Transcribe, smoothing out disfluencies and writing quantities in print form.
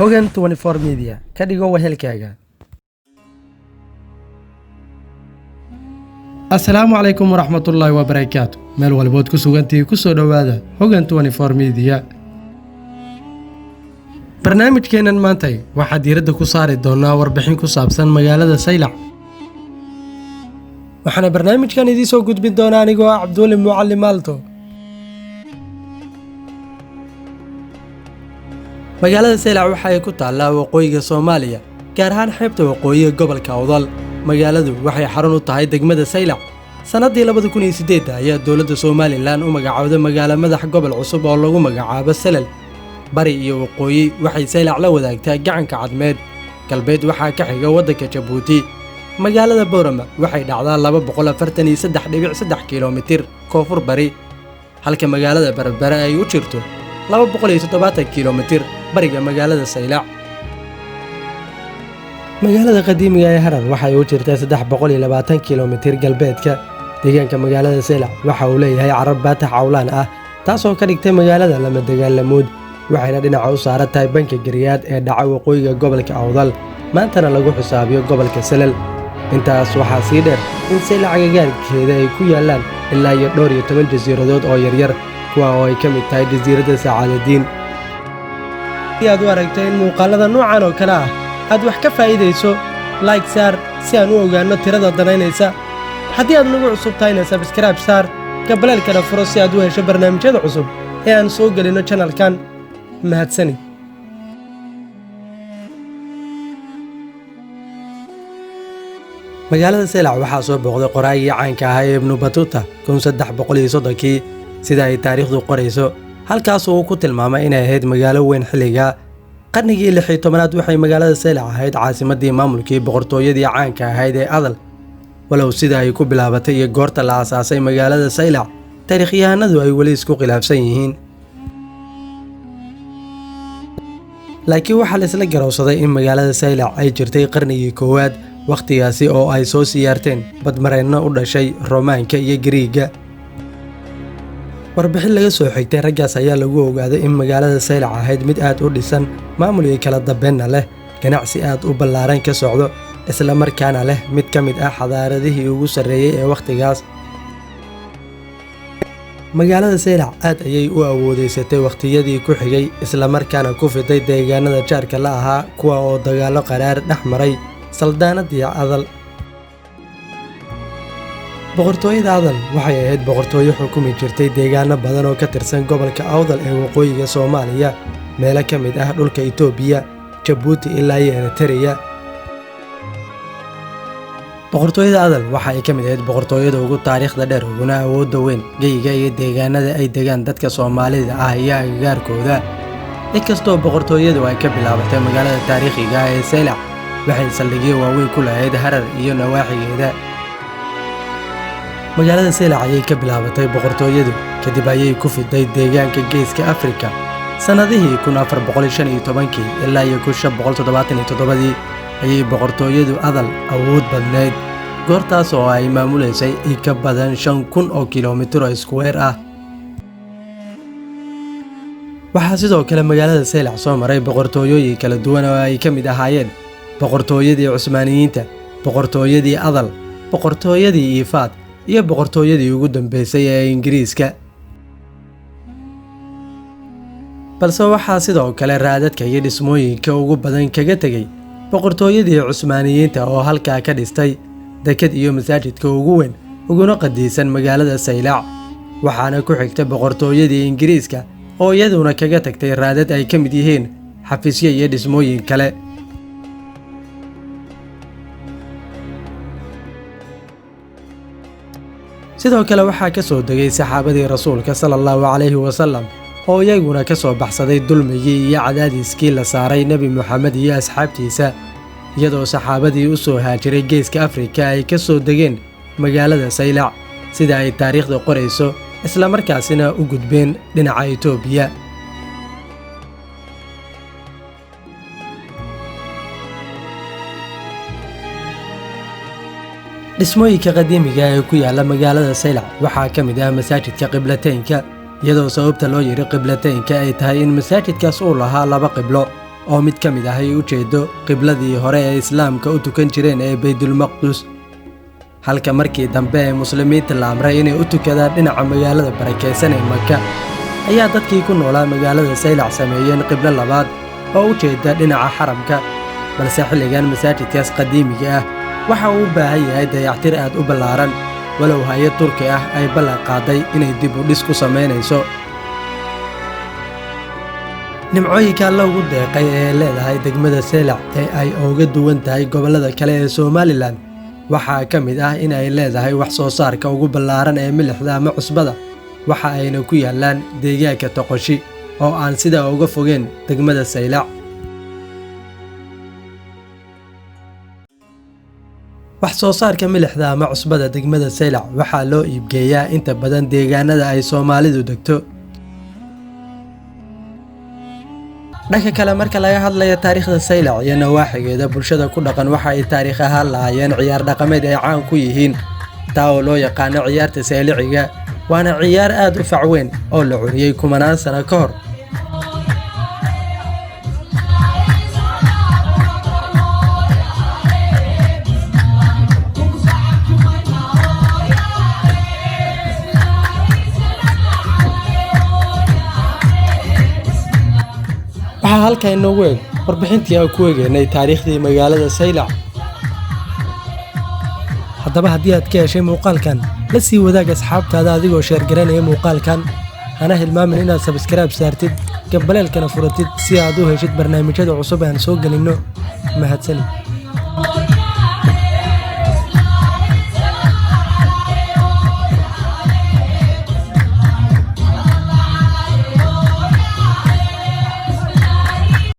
Hogan 24 Media ka dhigo wehelkaaga. Assalaamu calaykum waraxmatullaahi wabarakaatu. Meel walbood ku sugantii ku soo dhawaada Hogan 24 Media. Barnaamijkeenan maanta waxaa diiradda ku saari doonaa warbixin ku saabsan magaalada Saylac. waxaana barnaamijkan idin soo gudbin doonaa anigoo Cabdulle Mucallim Aalto. magaalada Saylac waxa ay ku taallaa waqooyiga Soomaaliya, gaar ahaan xeebta waqooyiga gobolka Awdal. magaaladu waxay xarun u tahay degmada Saylac. sanadii 2008 ayaa dowladda Soomaaliland u magacaawday magaalo madax gobol cusub oo lagu magacaabo Salal. bari iyo waqooyi waxay Saylac la wadaagtaa gacanka cadmeed. galbeed waxaa ka xiga waddanka Jabuuti. magaalada Boorama waxay dhacdaa 243.3 kiiloomitir koonfur bari, halka magaalada Berbera ay u jirto 270 kiiloomitir bariga magaalada Saylac. magaalada qadiimiga ee Harar waxay u jirtaa 320 kiiloomitir galbeedka. deegaanka magaalada Saylac waxa uu leeyahay carab baatax cawlaan ah, taasoo ka dhigtay magaalada lama dagaalamood. waxayna dhinaca u saaran tahay banka Gariyaad ee dhaca waqooyiga gobolka Awdal, maantana lagu xisaabiyo gobolka Salal. intaas waxaa sii dheer in Saylac agagaarkeeda ay ku yaalaan ilaa iyo 12 jasiiradood oo yaryar, kuwa oo ay ka mid tahay jasiiradda Sacaadadiin. si aad u aragto in muuqaalada noocan oo kale ah aad wax ka faa'iidayso, like saar si aan u ogaanno tirada danaynaysa. haddii aad nagu cusub tahayna subscribe saar, gabaleelkana furo si aad u hesho barnaamijyada cusub ee aan soo gelino channelkan. mahadsani. magaalada Saylac waxaa soo booqday qoraayii caanka ahaa Ibn Battuta 1330kii, sida ay taariikhdu qorayso. halkaas uu ku tilmaamay inay ahayd magaalo weyn xilliga qarnigii 16aad. waxay magaalada Saylac ahayd caasimadii maamulkii boqortooyadii caanka ahayd ee Adal. walow sida ay ku bilaabatay iyo goorta la aasaasay magaalada Saylac taariikhyahanadu ay weli isku khilaafsan yihiin, laakiin waxaa la isla garowsaday in magaalada Saylac ay jirtay qarnigii 1aad, waqtigaasi oo ay soo siyaarteen badmareenno u dhashay Roomaanka iyo Giriigga. warbixin laga soo xigtay raggaas ayaa lagu ogaaday in magaalada Saylac ahayd mid aad u dhisan, maamul iyo kala dambeynna leh, ganacsi aad u ballaaran ka socdo, isla markaana leh mid ka mid ah xadaaradihii ugu sarreeyay ee waqtigaas. magaalada Saylac aad ayay u awoodeysatay waqtiyadii ku xigay, isla markaana ku fiday deegaanada jaarka la ahaa, kuwa oo dagaallo qaraar dhex maray saldaanadii Adal. boqortooyada Adal waxay ahayd boqortooyo xukumi jirtay deegaano badan oo ka tirsan gobolka Awdal ee waqooyiga Soomaaliya, meelo ka mid ah dhulka Itoobiya, Jabuuti ilaa iyo Eritrea. boqortooyada Adal waxa ay ka mid ahayd boqortooyada ugu taariikhda dheer uguna awoodda weyn geyiga iyo deegaanada ay degaan dadka Soomaalida ah iyo agagaarkooda. inkastoo boqortooyadu ay ka bilaabatay magaalada taariikhiga ah ee Saylac, waxay saldhigyo waaweyn ku lahayd Harar iyo nawaaxigeeda. magaalada Saylac ayay ka bilaabatay boqortooyadu, kadib ayay ku fiday deegaanka Geeska Afrika sanadihii 1415 ilaa iyo 1577 ayay boqortooyadu Adal awood badneyd, goortaas oo ay maamuleysay in ka badan 5,000 oo kiiloomitir oo iskuweer ah. waxaa sidoo kale magaalada Saylac soo maray boqortooyooyin kala duwan oo ay ka mid ahaayeen boqortooyadii Cusmaaniyiinta, boqortooyadii Adal, boqortooyadii Ifaad iyo boqortooyadii ugu dambeysay ee Ingiriiska. balse waxaa sidoo kale raadadka iyo dhismooyinka ugu badan kaga tegay boqortooyadii Cusmaaniyiinta oo halkaa ka dhistay deked iyo masaajidka ugu weyn uguna qadiisan magaalada Saylac. waxaana ku xigtay boqortooyadii Ingiriiska oo iyaduna kaga tagtay raadad ay ka mid yihiin xafiisyo iyo dhismooyin kale. sidoo kale waxaa ka soo degay saxaabadii rasuulka sallallahu calayhi wasallam oo iyaguna ka soo baxsaday dulmigii iyo cadaadiskii la saaray Nebi Muxamed iyo asxaabtiisa, iyadoo saxaabadii u soo haajiray Geeska Afrika ay ka soo degeen magaalada Saylac, sida ay taariikhda qorayso, isla markaasina u gudbeen dhinaca Itoobiya. dhismooyinka qadiimiga ee ku yaala magaalada Saylac waxaa ka mid ah masaajidka Qiblateynka, iyadoo sababta loo yiri Qiblateynka ay tahay in masaajidkaas uu lahaa 2 qiblo, oo mid ka mid ah ay u jeedo qibladii hore ee islaamka u tukan jireen ee Baytulmaqdis, halka markii dambe ee muslimiinta la amray inay u tukadaan dhinaca magaalada barakeysan ee Maka, ayaa dadkii ku noolaa magaalada Saylac sameeyeen qiblo labaad oo u jeeda dhinaca xaramka. balse xilligan masaajidkaas qadiimiga ah waxa uu u baahan yahay dayactir aad u ballaaran, walow hay'ad Turki ah ay ballan qaaday inay dib u dhis ku sameynayso. nimcooyinka lagu deeqay ee leedahay degmada Saylac ee ay uga duwan tahay gobollada kale ee Somaliland waxaa ka mid ah in ay leedahay wax soo saarka ugu ballaaran ee milixda ama cusbada, waxa ayna ku yaalaan deegaanka Toqoshi oo aan sidaa uga fogeen degmada Saylac. wax soo saarka milixda ama cusbada degmada Saylac waxaa loo iibgeeyaa inta badan deegaanada ay Soomaalidu degto. dhanka kale, marka laga hadlayo taariikhda Saylac iyo nawaaxigeeda, bulshada ku dhaqan waxa ay taariikh ahaan lahaayeen ciyaar dhaqameed ay caan ku yihiin, taa oo loo yaqaano ciyaarta Sayliciga, waana ciyaar aad u fac weyn oo la curiyey kumanaan sano ka hor. waxaa halkaa inoogu eg warbixintii aan ku eegaynay taariikhdii magaalada Saylac. haddaba haddii aad ka heshay muuqaalkan, la sii wadaag asxaabtaada adigoo sheer garanaya muuqaalkan, hana hilmaamin inaad subscribe saartid, gambaleelkana furatid si aad u heshid barnaamijyada cusub aan soo gelinno. mahadsanid.